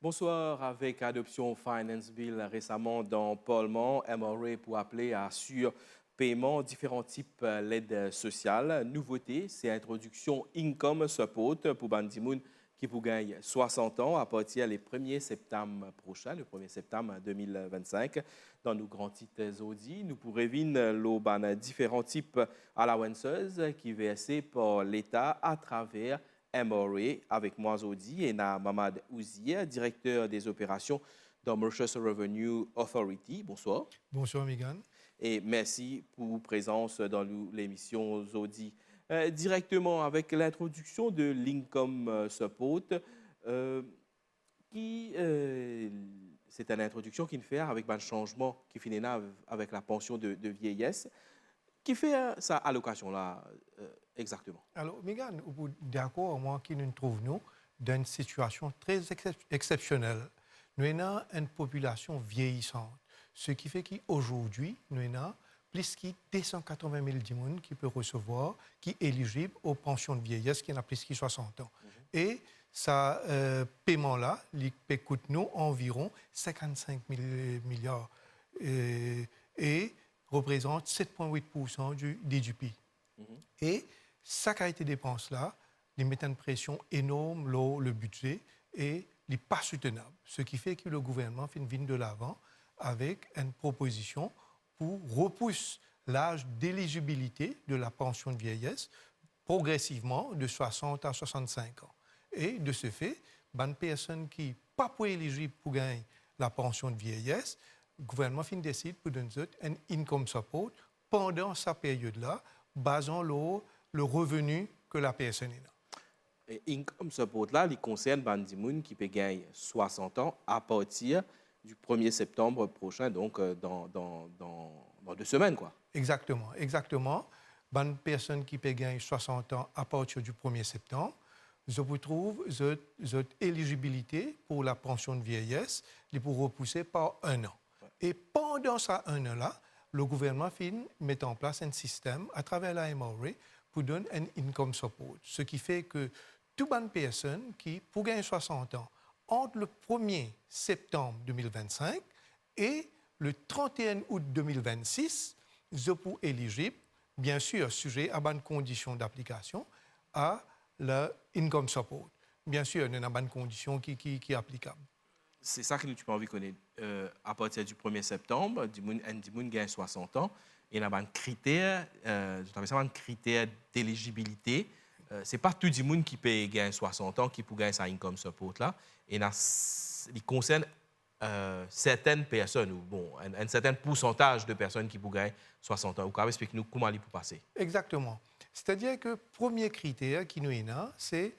Bonsoir. Avec adoption Finance Bill récemment dans Parlement, MRA pour appeler à sur-paiement différents types d'aides sociales. Nouveauté, c'est introduction Income Support pour Bandimoun qui pour gagner 60 ans à partir du 1er septembre prochain, le 1er septembre 2025. Dans nos grands titres Audi, nous pourrons voir différents types allowances qui versés par l'État à travers MRA avec moi Audi et Mamad Ouzier, directeur des opérations dans Mauritius Revenue Authority. Bonsoir. Bonsoir, Megan. Et merci pour votre présence dans l'émission Audi. Directement avec l'introduction de l'Income Support, c'est une introduction qui fait avec un changement qui finit avec la pension de vieillesse. Qui fait sa allocation-là exactement? Alors, Megan, vous êtes d'accord, moi, qui nous trouvons dans une situation très exceptionnelle. Nous avons une population vieillissante, ce qui fait qu'aujourd'hui, nous avons plus de 280 000 personnes qui peuvent recevoir, qui sont éligibles aux pensions de vieillesse, qui ont plus de 60 ans. Et ce paiement-là, il coûte nous environ 55 000 milliards et représente 7,8% du DGP. Et ça a été dépenses-là, ils mettent une pression énorme sur le budget et il n'est pas soutenable. Ce qui fait que le gouvernement fait une vigne de l'avant avec une proposition pour repousser l'âge d'éligibilité de la pension de vieillesse progressivement de 60 à 65 ans. Et de ce fait, une personne qui n'est pas éligible pour gagner la pension de vieillesse, le gouvernement décide pour donner un income support pendant cette période-là, basant le revenu que la personne a. Et income support là, il concerne Bandimoun qui peut gagner 60 ans à partir du 1er septembre prochain, donc dans 2 semaines, quoi. Exactement, exactement. Une personne qui peut gagner 60 ans à partir du 1er septembre, je vous trouve cette éligibilité pour la pension de vieillesse, il pour repousser par 1 an. Et pendant ces 1 an-là, le gouvernement met en place un système à travers la MRA pour donner un income support. Ce qui fait que toute bonne personne qui, pour gagner 60 ans, entre le 1er septembre 2025 et le 31 août 2026, je peux éligible, bien sûr, sujet à bonnes conditions d'application, à l'income support. Bien sûr, il y a une bonne condition qui est applicable. C'est ça que tu peux envie de connaître. À partir du 1er septembre, un Dimoun gagne 60 ans. Et il y a un critère, un critère d'éligibilité. Ce n'est pas tout le monde qui peut gagner 60 ans qui peut gagner sa income support là. Et il concerne certaines personnes, ou bon, un certain pourcentage de personnes qui peuvent gagner 60 ans. Vous pouvez expliquer nous comment il peut passer? Exactement. C'est-à-dire que le premier critère qui nous est là, c'est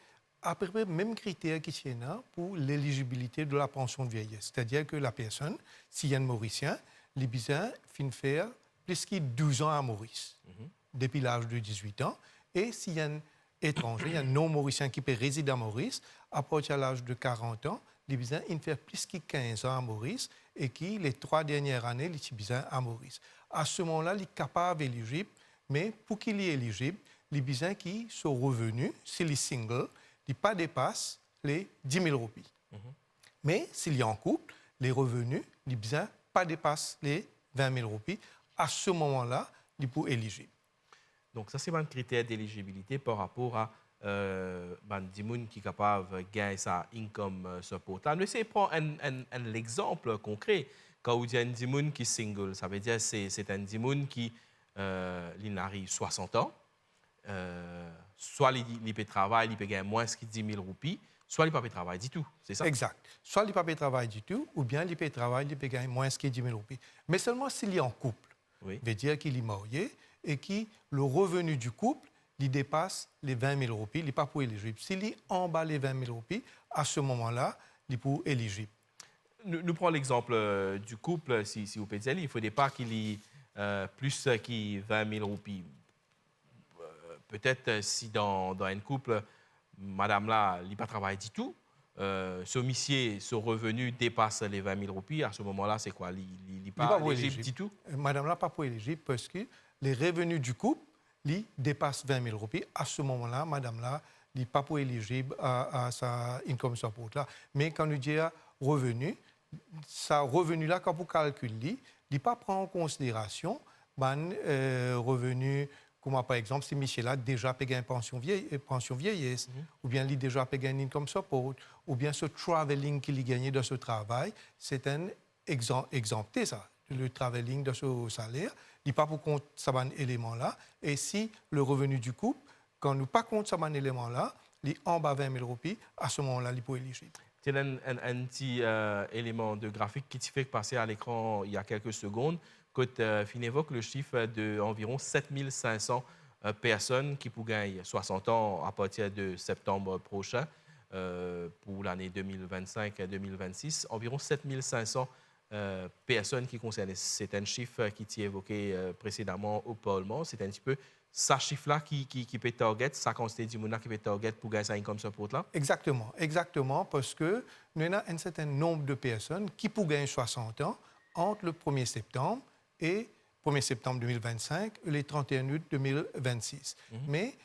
à peu près le même critère qui est là pour l'éligibilité de la pension de vieillesse. C'est-à-dire que la personne, s'il y a un Mauricien, il a besoin de faire plus de 12 ans à Maurice, depuis l'âge de 18 ans. Et s'il y a un étranger, un non-mauricien qui peut résider à Maurice, à partir de l'âge de 40 ans, il a besoin de faire plus de 15 ans à Maurice et qui, les 3 dernières années, il a besoin à Maurice. À ce moment-là, il est capable d'éligible, mais pour qu'il est éligible, il a besoin qu'il soit revenu, s'il est single, il ne pas dépasse les 10 000 roupies. Mais s'il y a en couple, les revenus, il ne pas dépasse les 20 000 roupies. À ce moment-là, il est éligible. Donc, ça, c'est un critère d'éligibilité par rapport à Bandimoun qui est capable de gagner sa income support. On essaie de prendre un exemple concret. Quand on dit un Dimoun qui est single, ça veut dire que c'est un Dimoun qui arrive 60 ans. Soit il peut travailler, il peut gagner moins que 10 000 roupies, soit il ne peut pas travailler du tout, c'est ça? Exact. Soit il ne peut pas travailler du tout, ou bien il peut travailler, il peut gagner moins que 10 000 roupies. Mais seulement s'il est en couple. Oui. Ça veut dire qu'il est marié et que le revenu du couple il dépasse les 20 000 roupies, il n'est pas pour éligible. S'il est en bas les 20 000 roupies, à ce moment-là, il est pour éligible. Nous prenons l'exemple du couple, si vous pouvez dire, il ne faudrait pas qu'il y ait plus que 20 000 roupies. Peut-être si dans un couple, madame là, il n'a pas travaillé du tout, ce monsieur, son revenu dépasse les 20 000 roupies, à ce moment-là, c'est quoi? Il n'est pas éligible du tout? Madame là, pas pour éligible parce que les revenus du couple dépassent 20 000 roupies. À ce moment-là, madame là, n'est pas pour éligible à sa income support là. Mais quand nous disons revenu, ça revenu-là, quand vous calculez, il ne pas prend en considération revenu, comme par exemple, si Michel a déjà payé une pension vieillesse, ou bien il a déjà payé un income support, ou bien ce travelling qu'il a gagné de ce travail, c'est un exempté, ça, le travelling de ce salaire. Il n'est pas pour compte ce élément-là. Et si le revenu du couple, quand nous pas compte ce élément-là, il est en bas 20 000 roupies, à ce moment-là, il est éligible. C'est un petit élément de graphique qui te fait passer à l'écran il y a quelques secondes. Quand fin évoque le chiffre d'environ 7 500 personnes qui pourraient gagner 60 ans à partir de septembre prochain pour l'année 2025-2026. Environ 7 500 personnes qui concernent. C'est un chiffre qui t'y évoqué précédemment au Parlement. C'est un petit peu ce chiffre-là qui peut target, ça quantité du monde qui peut target pour gagner ça income support là? Exactement, parce que nous avons un certain nombre de personnes qui pourraient gagner 60 ans entre le 1er septembre et 1er septembre 2025 et le 31 août 2026. Mais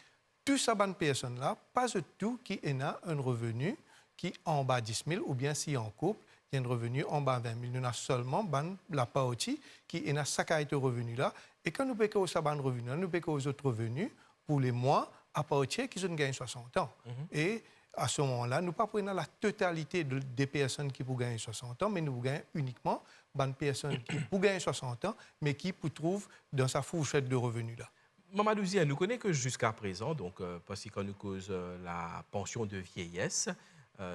toutes ces personnes-là, pas du tout qui ont un revenu qui est en bas 10 000 ou bien si en couple, il y a un revenu en bas 20 000. Nous avons seulement la partie qui a sa qualité de revenu-là. Et quand nous payons ce revenu, nous payons aux autres revenus pour les mois à partir qui ont gagné 60 ans. Et à ce moment-là, nous ne prenons pas la totalité des personnes qui peuvent gagner 60 ans, mais nous gagnons uniquement des personnes qui peuvent gagner 60 ans, mais qui se trouvent dans sa fourchette de revenus-là. Mamadou Zia, nous connaissons que jusqu'à présent, donc, parce qu'on nous cause la pension de vieillesse,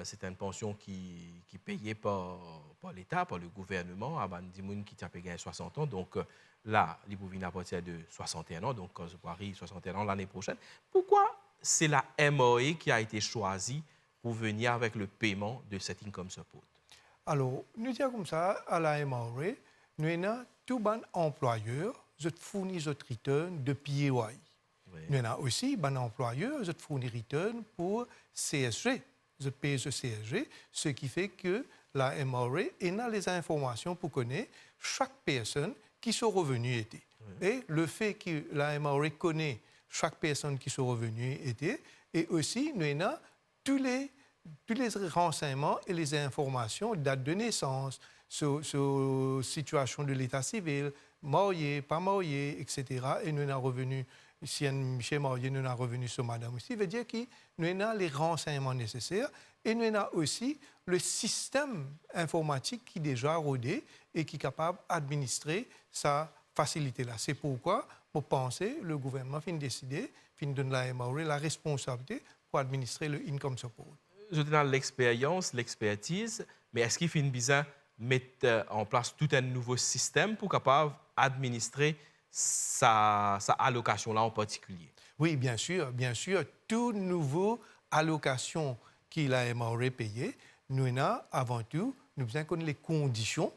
c'est une pension qui est payée par l'État, par le gouvernement, à des gens qui ont gagné 60 ans. Donc là, ils peuvent venir à partir de 61 ans, donc quand je arrive 61 ans l'année prochaine. Pourquoi c'est la MOE qui a été choisie pour venir avec le paiement de cet income support? Alors, nous disons comme ça, à la MOE, nous avons tous les employeurs qui fournissent notre return de PAY. Oui. Nous avons aussi des employeurs qui fournissent return pour CSG. Je paye ce CSG, ce qui fait que la MRA a les informations pour connaître chaque personne qui son revenu était. Oui. Et le fait que la MRA connaît chaque personne qui son revenu était, et aussi nous avons tous les renseignements et les informations, date de naissance, sur situation de l'état civil, marié, pas marié, etc. Et nous avons revenu. Si un chez marié, nous avons revenu sur madame aussi, ça veut dire que nous avons les renseignements nécessaires et nous avons aussi le système informatique qui est déjà rodé et qui est capable d'administrer sa facilité-là. C'est pourquoi, pour penser, le gouvernement fin décider, fin donner la MRA la responsabilité pour administrer le income support. Je donne l'expérience, l'expertise, mais est-ce qu'il fait une besoin mettre en place tout un nouveau système pour capable administrer sa allocation-là en particulier? Oui, bien sûr. Toute nouvelle allocation qu'il a MRA payée, nous avons avant tout, nous avons connaître les conditions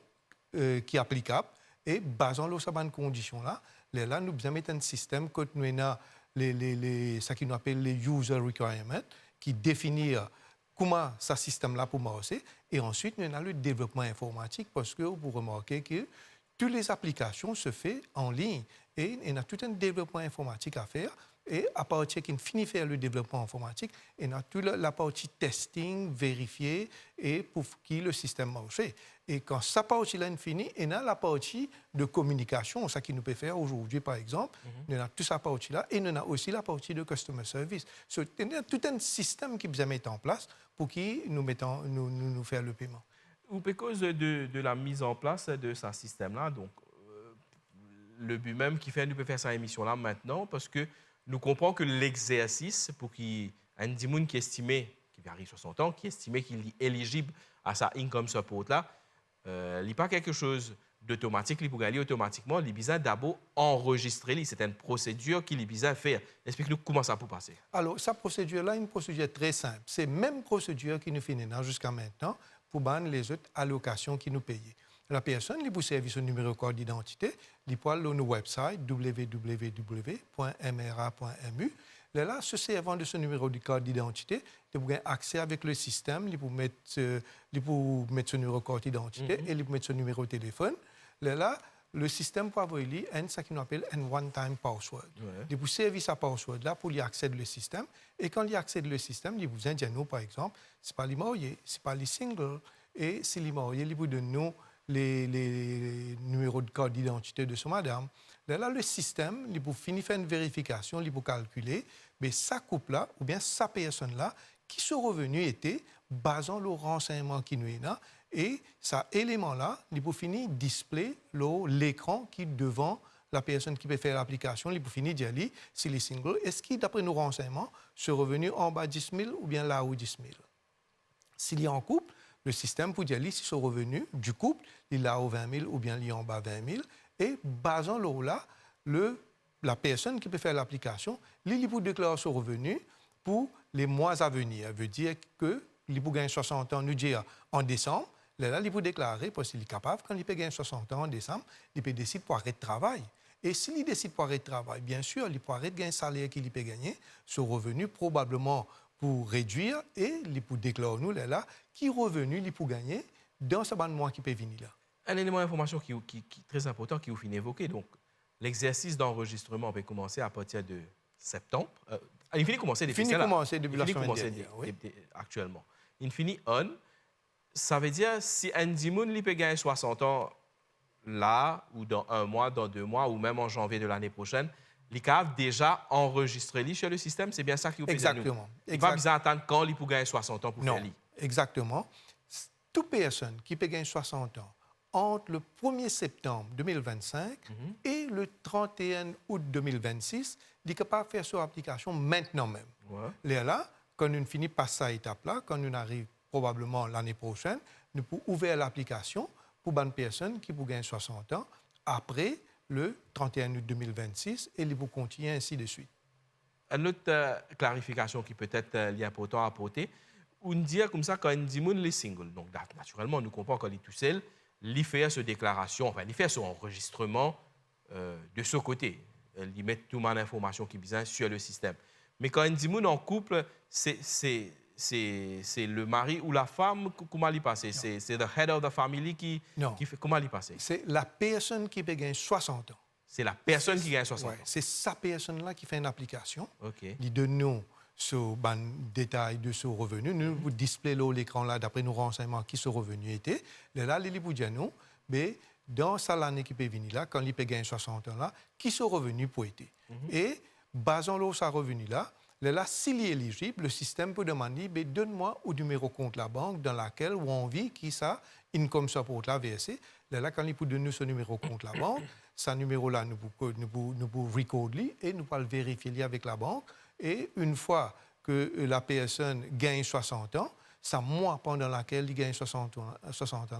qui sont applicables et basant sur ces conditions-là, là, nous avons mettre un système que nous avons ce qu'on appelle les user requirements qui définissent comment ce système-là peut marcher. Et ensuite, nous avons le développement informatique parce que vous remarquez que toutes les applications se font en ligne et il y a tout un développement informatique à faire. Et à partir qu'il finit de faire le développement informatique, il y a toute la partie testing, vérifier et pour que le système marche. Et quand cette partie-là est finie, il y a la partie de communication, ça qui nous peut faire aujourd'hui par exemple. Il y a toute cette partie-là et il y a aussi la partie de customer service. Il y a tout un système qui nous mettre en place pour que nous faire le paiement. Ou à cause de la mise en place de ce système-là, donc le but même qui fait nous peut faire cette émission-là maintenant, parce que nous comprenons que l'exercice, pour qu'il un monde qui estimé, qui arrive 60 ans, qui estimait qu'il est éligible à sa income support-là, il n'est pas quelque chose d'automatique, il peut aller automatiquement, il est besoin d'abord enregistrer, c'est une procédure qu'il est besoin de faire. Explique-nous comment ça peut passer. Alors, cette procédure-là est une procédure très simple. C'est la même procédure qui nous fait jusqu'à maintenant pour les autres allocations qui nous payent. La personne qui peut servir son numéro de carte d'identité, il peut aller sur notre website www.mra.mu. Là, se servant de ce numéro de carte d'identité, il peut accès avec le système, il peut mettre son numéro de carte d'identité et il peut mettre son numéro de téléphone. Là, le système peut avoir ce qu'on appelle un one-time password. Ouais. Il peut servir sa password là pour y accéder au système. Et quand il accède au système, il vous indique, par exemple, ce n'est pas les mariés, ce n'est pas les singles. et s'il est marié, il vous donne nous les numéros de carte d'identité de son madame. Là, le système, il peut finir faire une vérification, il peut calculer, mais sa couple-là, ou bien sa personne-là, qui ce revenu était, basant le renseignement qui nous est là, et cet élément-là, il peut finir display l'écran qui est devant la personne qui peut faire l'application, il peut finir de dire, s'il est single, est-ce qu'il, d'après nos renseignements, ce revenu en bas de 10 000 ou bien là haut 10 000? S'il est en couple, le système peut dire si ce revenu du couple, il est là haut 20 000 ou bien il est en bas 20 000, et basant là, la personne qui peut faire l'application, il peut déclarer ce revenu pour les mois à venir. Ça veut dire que il peut gagner 60 ans, nous dire en décembre, là, il peut déclarer, parce qu'il est capable, quand il peut gagner 60 ans en décembre, il peut décider pour arrêter de travail. Et s'il décide pour arrêter de travail, bien sûr, il peut arrêter de gagner le salaire qu'il peut gagner, ce revenu probablement pour réduire, et il peut déclarer nous là, qui revenu il peut gagner dans ce ban de mois qui peut venir là. Un élément d'information qui est très important qui vous finit évoquer. Donc, l'exercice d'enregistrement peut commencer à partir de septembre. Il finit commencer depuis depuis la semaine dernière, oui. Actuellement. Il finit on. Ça veut dire si Andy Moon peut gagner 60 ans là, ou dans 1 mois, dans 2 mois, ou même en janvier de l'année prochaine, il a déjà enregistré sur le système. C'est bien ça qui vous fait. Exactement. Il ne va pas besoin d'attendre quand il peut gagner 60 ans pour faire lui. Exactement. Toute personne qui peut gagner 60 ans entre le 1er septembre 2025 et le 31 août 2026, il est capable de faire son application maintenant même. Ouais. Là, quand on finit par cette étape-là, quand on arrive probablement l'année prochaine, nous pouvons ouvrir l'application pour une personne qui peut gagner 60 ans après le 31 août 2026 et il peut continuer ainsi de suite. Une autre clarification qui peut être importante à apporter, on dit comme ça quand on dit que les singles. Donc, naturellement, nous comprenons quand il est tout seul, il fait cette déclaration, enfin, il fait son enregistrement de ce côté. Il met toute l'information qui est besoin sur le système. Mais quand on dit en couple, c'est le mari ou la femme, comment il passe? C'est le head of the family qui fait, comment il passe? C'est la personne qui peut gagner 60 ans. C'est la personne qui gagne 60 ans. C'est sa personne-là qui fait une application. Okay. Il donne nous ce détail de ce revenu. Nous vous display l'écran là d'après nos renseignements qui ce revenu était. Là, il vous dit nous, mais dans l'année qui peut venir là, quand il peut gagner 60 ans là, qui ce revenu peut être. Et basant sur ce revenu là, s'il est éligible, le système peut demander donne-moi un numéro compte la banque dans laquelle ou on vit qui ça income support la versé. Là, quand il peut donner ce numéro compte la banque, ce numéro-là, nous pouvons recorder et nous pouvons le vérifier avec la banque. Et une fois que la personne gagne 60 ans, c'est mois pendant lequel il gagne 60 ans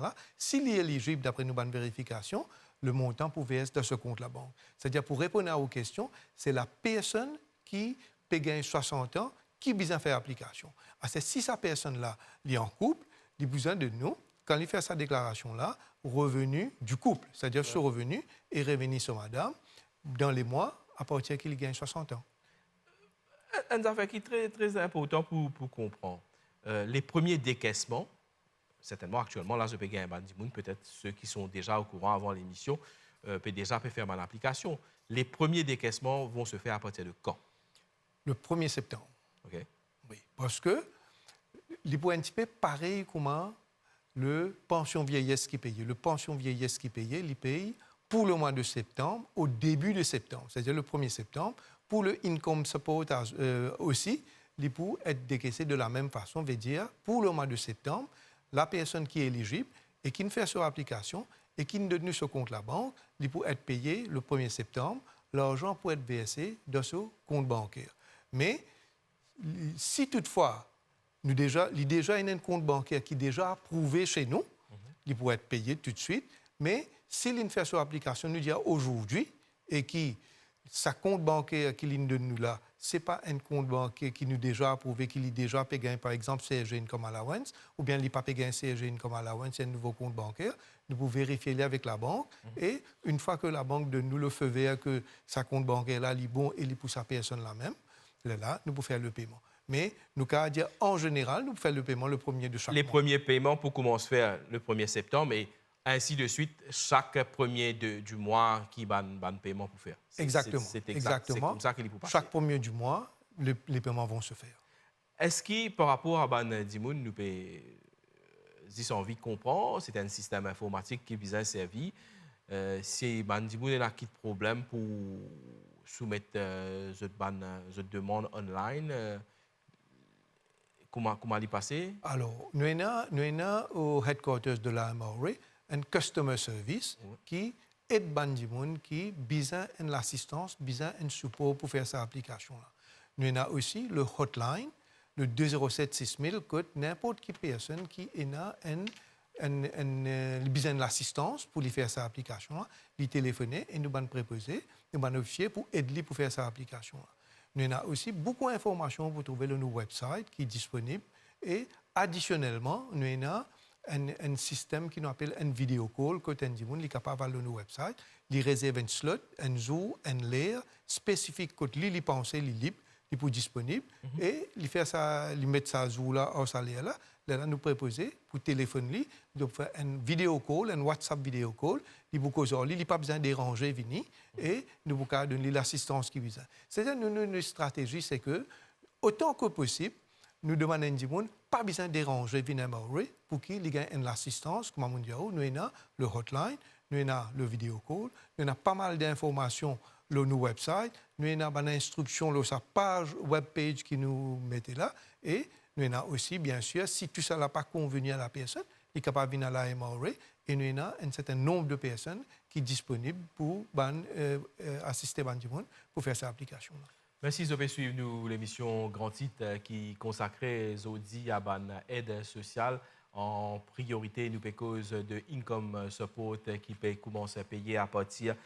là, s'il est éligible d'après nos bonnes vérifications, le montant peut verser dans ce compte la banque. C'est-à-dire, pour répondre à vos questions, c'est la personne qui peut gagner 60 ans qui a besoin de faire application. Si cette personne-là est en couple, il a besoin de nous, quand il fait sa déclaration-là, revenu du couple, c'est-à-dire ce revenu est revenu sur madame dans les mois à partir qu'il gagne 60 ans. Un affaire qui est très, très important pour comprendre. Les premiers décaissements, certainement actuellement, là, je peux gagner un bandimoun, peut-être ceux qui sont déjà au courant avant l'émission, peuvent déjà faire mon application. Les premiers décaissements vont se faire à partir de quand? Le 1er septembre. OK. Oui, parce que les points un petit peu pareil comment le pension vieillesse qui payait. Le pension vieillesse qui payait, il paye pour le mois de septembre, au début de septembre, c'est-à-dire le 1er septembre. Pour le income support aussi, il peut être décaissé de la même façon, veut dire pour le mois de septembre, la personne qui est éligible et qui ne fait son application et qui ne donne ce compte la banque, il peut être payé le 1er septembre, l'argent peut être versé dans ce compte bancaire. Mais si toutefois, il y a déjà un compte bancaire qui est déjà approuvé chez nous, il peut être payé tout de suite, mais s'il ne fait son application, nous dit aujourd'hui, et qui sa compte bancaire qu'il donne nous là, ce n'est pas un compte bancaire qui nous déjà approuvé, qu'il est déjà payé, par exemple, CSG Income Allowance, ou bien il n'est pas payé CSG Income Allowance, c'est un nouveau compte bancaire. Nous pouvons vérifier avec la banque. Et une fois que la banque donne nous le feu vert que sa compte bancaire là, il est bon et il est pour sa personne là même, là, nous pouvons faire le paiement. Mais nous pouvons dire, en général, nous pouvons faire le paiement le premier de chaque mois. Les premiers paiements pour commencer à faire le 1er septembre et ainsi de suite, chaque premier du mois qui va un paiement pour faire. Exactement. C'est exactement. C'est comme ça qu'il faut passer. Chaque premier du mois, les paiements vont se faire. Est-ce que par rapport à Ban Dimoun, nous pouvons j'ai envie de comprendre, c'est un système informatique qui vise à servir. Si il y a qui problème pour soumettre cette demande online, comment y passer? Alors, nous avons au headquarters de la MRA un customer service qui aide Bandimoun qui a besoin de l'assistance, besoin de support pour faire sa application-là. Nous avons aussi le hotline, le 207 6000, que n'importe qui personne qui a besoin de l'assistance pour lui faire sa application, lui téléphoner et nous allons préposer, nous allons officier pour aider pour faire sa application. Nous avons aussi beaucoup d'informations pour trouver le nouveau website qui est disponible. Et additionnellement, nous avons un système qui nous appelle un vidéo call, que nous est capable de le website, il réserve un slot, un jour, un layer spécifique que lui pense, il est libre, il est disponible, et il fait ça, il met ça jour là, ou ça layer là, là nous proposer pour téléphoner, de faire un vidéo call, un WhatsApp vidéo call, il n'a pas besoin de déranger Vini, et nous pouvons donner l'assistance qu'il besoin. C'est-à-dire une stratégie, c'est que autant que possible, nous demandons à gens pas besoin de déranger Vinamauri pour qu'il y ait l'assistance, comme on dit, nous avons le hotline, nous avons le vidéo call, nous avons pas mal d'informations sur nos website, nous avons une instruction sur sa page web page qui nous mettait là, et nous avons aussi, bien sûr, si tout ça n'a pas convenu à la personne, il est capable de venir à la MRA, et nous avons un certain nombre de personnes qui sont disponibles pour assister Bandimoun pour faire cette application-là. Merci de suivre nous l'émission Grand Titre qui consacrait Zodi à l'aide sociale. En priorité, nous cause de income support qui peut commencer à payer à partir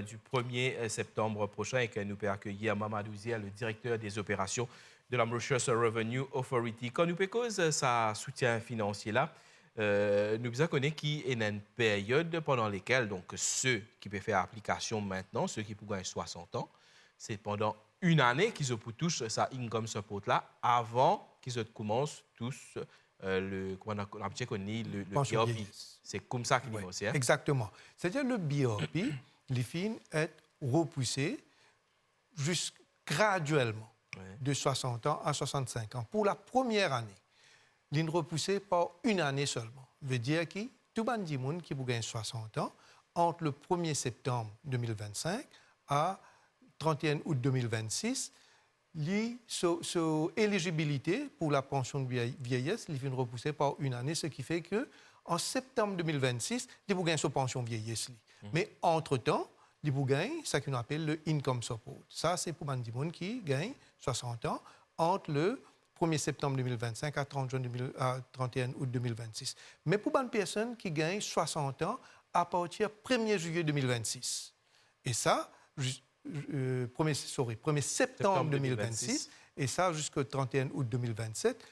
du 1er septembre prochain et que nous pouvons accueillir Mamadou Zia, le directeur des opérations de la Mauritius Revenue Authority. Quand nous cause sa soutien financier là, nous avons connu qu'il y a une période pendant laquelle donc ceux qui peuvent faire application maintenant, ceux qui peuvent gagner 60 ans, c'est pendant une année qu'ils touchent sa income support là avant qu'ils commencent tous le BOP. C'est comme ça qu'il est. Hein? Exactement. C'est-à-dire le BOP, les fins est repoussé graduellement de 60 ans à 65 ans. Pour la première année, il est repoussé par une année seulement. Ça veut dire que tout le monde qui gagne 60 ans, entre le 1er septembre 2025 à 31 août 2026, son éligibilité pour la pension de vieillesse est repoussée par une année, ce qui fait qu'en septembre 2026, il va gagner sa pension de vieillesse. Mais entre-temps, il va gagner ce qu'on appelle le income support. Ça, c'est pour les gens qui gagnent 60 ans entre le 1er septembre 2025 à 31 août 2026. Mais pour les personnes qui gagnent 60 ans à partir du 1er juillet 2026. Et ça, 1er septembre 2026 et ça jusqu'au 31 août 2027,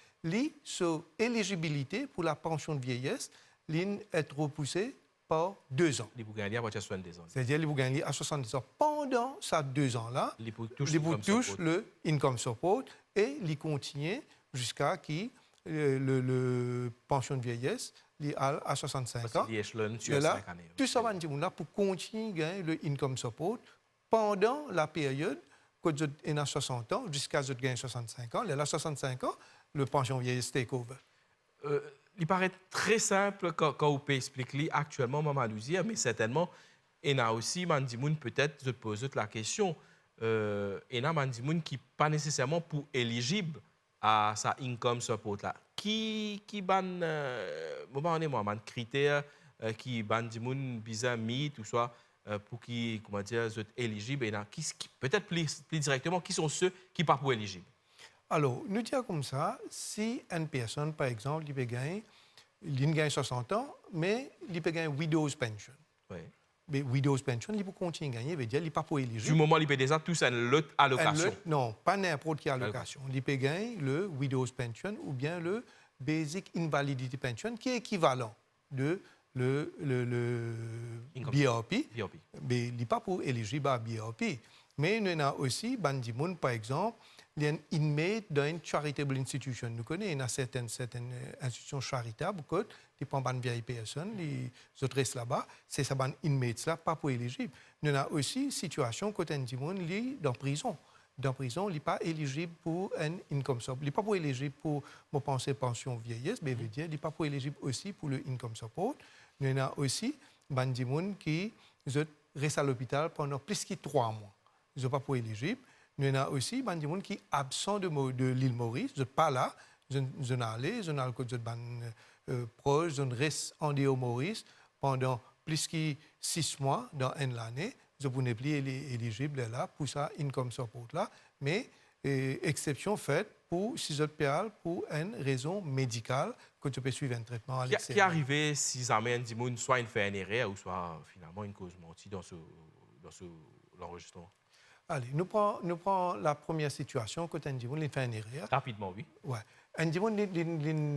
son éligibilité pour la pension de vieillesse est repoussée par 2 ans. Il vous gagnez à partir de 70 ans. C'est-à-dire qu'il vous gagnez à 70 ans. Pendant ces 2 ans-là, il touche le income support et il continue jusqu'à qui le pension de vieillesse à 65 ans. Et là, tout ça va dire pour continuer à gagner le income support pendant la période que vous avez 60 ans jusqu'à ce que vous avez 65 ans. Là, 65 ans, le pension vieillesse take over. Il paraît très simple quand vous pouvez expliquer actuellement, Mamadou Zia, mais certainement, il y a aussi Mandimoun peut-être de poser la question. Il y a Mandimoun qui n'est pas nécessairement pour éligible à sa income support là. Qui ban critères qui Mandimoun bizarre mis tout ça pour qui comment dire sont éligibles et peut-être plus directement qui sont ceux qui ne sont pas pour éligibles. Alors, nous disons comme ça, si une personne, par exemple, il gagne 60 ans, mais il peut gagner widow's pension. Oui. Mais widow's pension, il peut continuer à gagner, veut dire qu'il n'est pas pour éligible. Du moment où il peut déjà tous une autre allocation. Non, pas n'importe quelle allocation. Il peut gagner le widow's pension ou bien le basic invalidity pension, qui est équivalent de le BOP. Mais il n'est pas pour éligible à BOP. Mais il y a aussi, Bandimoun, par exemple, il y a un inmate d'une charitable institution. Nous connaissons une certaine institution charitable qui dépend de vieilles personnes, les autres restent là-bas, c'est ça, inmates là, pas pour éligible. Il y a aussi une situation quand Bandimoun est dans prison. dans la prison, il n'est pas éligible pour un income support. Il n'est pas pour éligible pour mon pension vieillesse, mais veut dire il n'est pas pour éligible aussi pour le income support. Nous avons aussi des gens qui restent à l'hôpital pendant plus de 3 mois. Ils ne sont pas pour éligible. Nous avons aussi des gens qui sont absents de l'île Maurice, ils ne sont pas là, ils sont allés, ils sont allés proches, ils restent en dehors Maurice pendant plus de 6 mois dans une année. Ils ne sont plus éligibles là pour ça, income support là, mais exception faite pour si PL pour une raison médicale que tu peux suivre un traitement à l'extérieur. Qui est arrivé si jamais un dimon soit une fait une erreur ou soit finalement une cause mentie dans l'enregistrement? Allez, nous prenons la première situation quand un dimon fait une erreur. Rapidement, oui. Ouais. Un dimon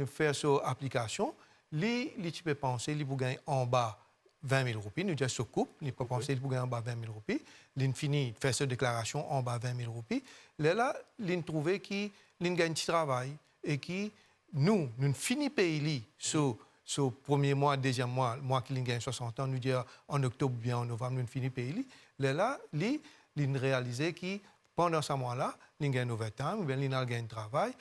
fait son application, tu peux penser qu'il peut gagner en bas 20 000 roupies, nous disons ce couple, il peut penser qu'il peut gagner en bas 20 000 roupies, il finit fait cette déclaration en bas 20 000 roupies, là, il trouve qu'il gagne un petit travail et qui nous finissons payer sur premier mois, deuxième mois qu'il gagne 60 ans, nous disons en octobre bien en novembre, nous finissons payer là, il réalise que pendant ce mois-là, il gagne overtime, ou bien il gagne un travail,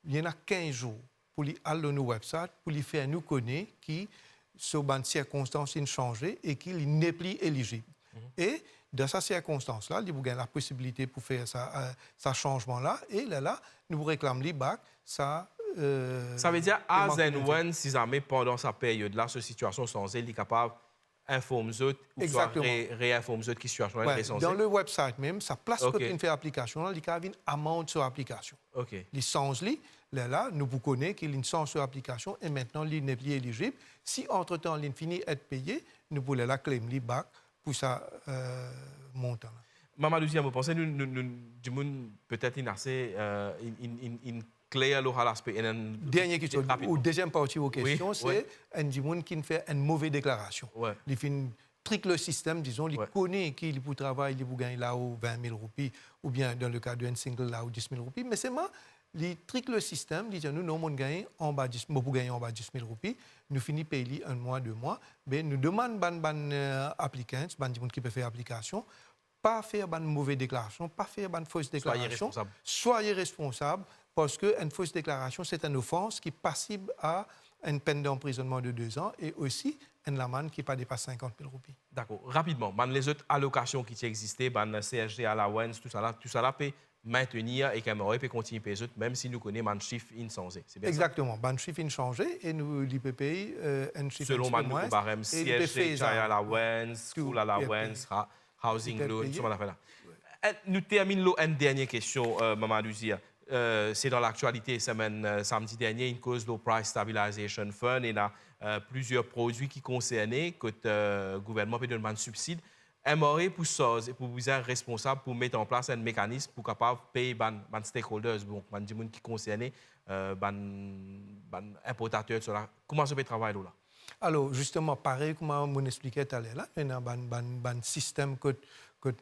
il y en a 15 jours pour aller sur notre website, pour lui faire nous connaître qui sur les circonstances ont changé et qu'il n'est plus éligible. Et dans ces circonstances-là, il y a la possibilité pour faire ce changement-là. Et là, nous réclamons les bacs. Ça veut dire, as and when, si jamais pendant cette période-là, cette situation sans elle, il est capable d'informer les autres ou soit réinformer les autres qui situation est recensée. Dans le website même, ça place que tu fais l'application, il y a une amende sur l'application. Les sans-li, là, nous vous connaissons qu'il y a une sans sur l'application et maintenant, il n'est plus éligible. Si entre-temps, il finit d'être payé, nous voulons la claim les bacs pour ça montant. Mamadou Zia, vous pensez peut-être une clé à l'aspect. Dernière question, ou deuxième partie aux questions, c'est un dimon qui fait une mauvaise déclaration. Il fait trick le système, disons, il connaît qu'il peut travailler, il peut gagner là-haut 20 000 roupies, ou bien dans le cas d'un single là-haut 10 000 roupies, mais c'est moi. Il trick le système, il dit nous, on gagne en bas 10 000, gagner en bas 10 000 roupies, nous finissons payer 1 mois, 2 mois, mais nous demandons aux applicants, aux gens qui peuvent faire l'application, pas faire une mauvaise déclaration, pas faire une fausse déclaration. Soyez responsable, parce qu'une fausse déclaration, c'est une offense qui est passible à une peine d'emprisonnement de 2 ans et aussi une amende qui ne dépasse pas 50 000 roupies. D'accord. Rapidement, les autres allocations qui existaient, CSG, allowance, tout ça peut maintenir et qu'on peut continuer à payer les autres, même si nous connaissons un chiffre inchangé. Exactement. Un chiffre inchangé et nous peut payer un chiffre selon le barème CSG, allowance, school allowance, housing loan, tout ce qu'on a fait là. Nous terminons une dernière question, Mamadou Zia. C'est dans l'actualité, samedi dernier, une cause Low Price Stabilization Fund. Il y a plusieurs produits qui concernent que le gouvernement peut donner un subside. Aimerait pour vous être responsable pour mettre en place un mécanisme pour capable payer les stakeholders, donc les gens qui concernent les importateurs. Comment ça peut travailler là? Alors, justement, pareil comme on expliquait tout à l'heure, il y a un système que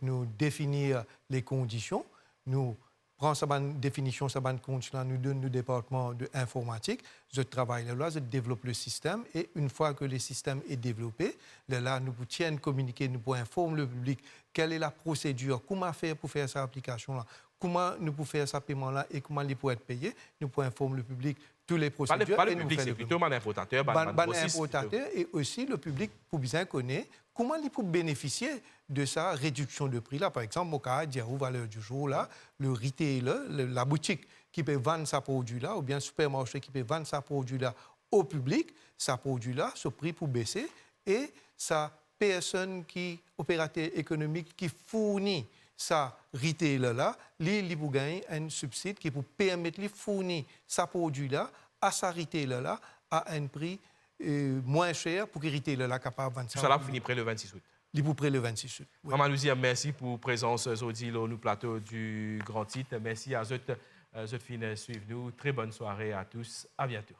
nous définir les conditions. Nous prend sa définition, sa condition, nous donne le département de informatique. Je travaille là, je développe le système et une fois que le système est développé, là, nous pouvons communiquer, nous pouvons informer le public quelle est la procédure, comment faire pour faire cette application-là, comment nous pouvons faire ce paiement-là et comment il peut être payé. Nous pouvons informer le public tous les procédures. Pas le public, c'est plutôt l'importateur. L'importateur et aussi le public pour bien connaître comment il peut bénéficier de sa réduction de prix. Là, par exemple, mon cas, dire aux valeurs du jour, là, le retailer, la boutique qui peut vendre sa produit-là, ou bien le supermarché qui peut vendre sa produit-là au public, sa produit-là, ce prix pour baisser, et sa personne opérateur économique qui fournit sa retailer-là, il peut gagner un subside qui peut permettre de fournir sa produit-là à sa retailer-là à un prix moins cher pour que le retailer-là capable de vendre ça. Ça finit près le 26 août. Il vous près le 26 août. Oui. Mamadou Zia, merci pour la présence aujourd'hui sur le plateau du Grand Titre. Merci à ceux qui suivent nous. Très bonne soirée à tous. À bientôt.